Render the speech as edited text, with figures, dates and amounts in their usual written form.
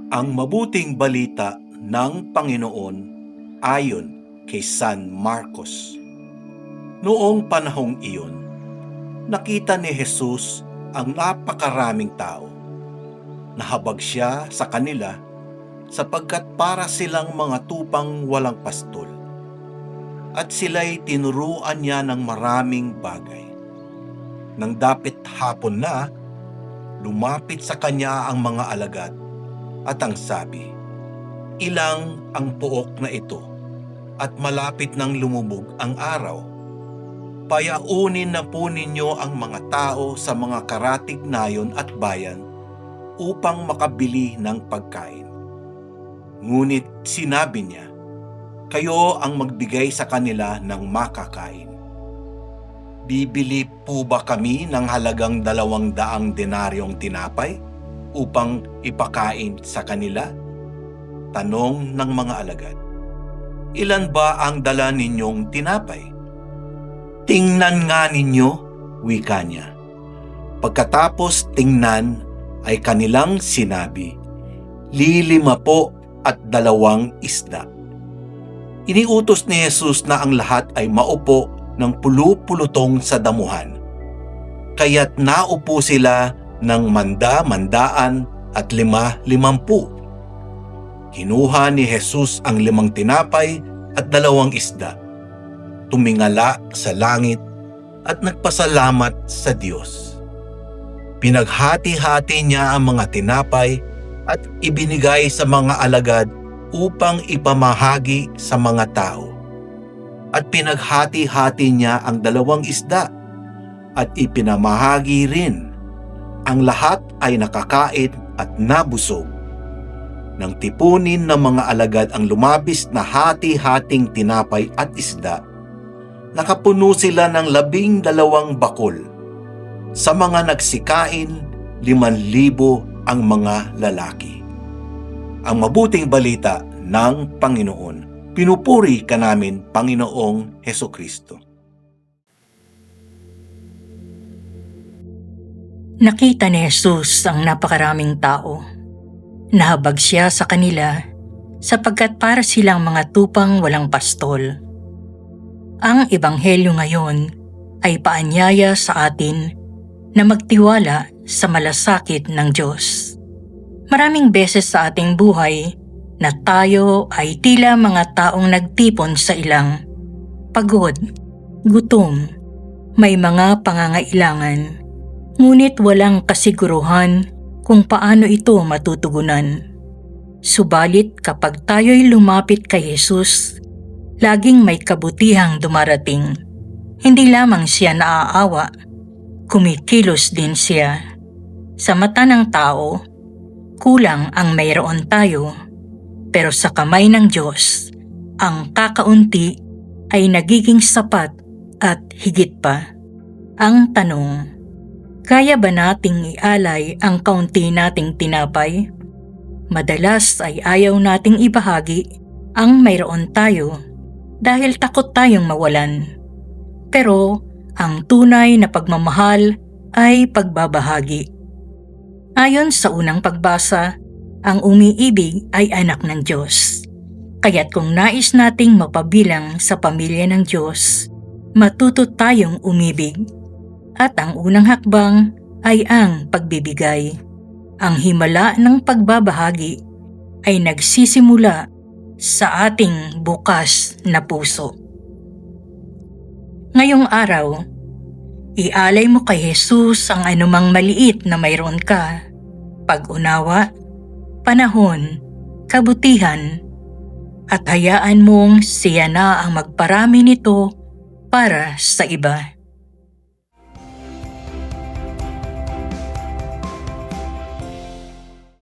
Ang mabuting balita ng Panginoon ayon kay San Marcos. Noong panahong iyon, nakita ni Jesus ang napakaraming tao. Nahabag siya sa kanila sapagkat para silang mga tupang walang pastol. At sila'y tinuruan niya ng maraming bagay. Nang dapit hapon na, lumapit sa kanya ang mga alagad at ang sabi, "Ilang ang puok na ito at malapit nang lumubog ang araw. Payaunin na po ninyo ang mga tao sa mga karatignayon at bayan upang makabili ng pagkain." Ngunit sinabi niya, "Kayo ang magbigay sa kanila ng makakain." Bibili po ba kami ng halagang 200 denaryong tinapay upang ipakain sa kanila? Tanong ng mga alagad. "Ilan ba ang dala ninyong tinapay?" "Tingnan nga ninyo," wika niya. Pagkatapos tingnan ay kanilang sinabi, 5 po at 2 isda. Iniutos ni Jesus na ang lahat ay maupo ng pulu-pulutong sa damuhan. Kaya't naupo sila ng manda-mandaan at 50. Kinuha ni Jesus ang 5 tinapay at 2 isda. Tumingala sa langit at nagpasalamat sa Diyos. Pinaghati-hati niya ang mga tinapay at ibinigay sa mga alagad upang ipamahagi sa mga tao. At pinaghati-hati niya ang 2 isda at ipinamahagi rin. Ang lahat ay nakakain at nabusog. Nang tipunin ng mga alagad ang lumabis na hati-hating tinapay at isda, nakapuno sila ng 12 bakul. Sa mga nagsikain, 5,000 ang mga lalaki. Ang mabuting balita ng Panginoon. Pinupuri ka namin, Panginoong Hesukristo. Nakita ni Jesus ang napakaraming tao. Nahabag siya sa kanila sapagkat para silang mga tupang walang pastol. Ang ebanghelyo ngayon ay paanyaya sa atin na magtiwala sa malasakit ng Diyos. Maraming beses sa ating buhay na tayo ay tila mga taong nagtipon sa ilang, pagod, gutom, may mga pangangailangan, ngunit walang kasiguruhan kung paano ito matutugunan. Subalit kapag tayo'y lumapit kay Jesus, laging may kabutihang dumarating. Hindi lamang siya naaawa, kumikilos din siya. Sa mata ng tao, kulang ang mayroon tayo. Pero sa kamay ng Diyos, ang kakaunti ay nagiging sapat at higit pa. Ang tanong, kaya ba nating ialay ang kaunti nating tinapay? Madalas ay ayaw nating ibahagi ang mayroon tayo dahil takot tayong mawalan. Pero ang tunay na pagmamahal ay pagbabahagi. Ayon sa unang pagbasa, ang umiibig ay anak ng Diyos. Kaya't kung nais nating mapabilang sa pamilya ng Diyos, matuto tayong umibig. At ang unang hakbang ay ang pagbibigay. Ang himala ng pagbabahagi ay nagsisimula sa ating bukas na puso. Ngayong araw, ialay mo kay Jesus ang anumang maliit na mayroon ka, pag-unawa, panahon, kabutihan, at hayaan mong siya na ang magparami nito para sa iba.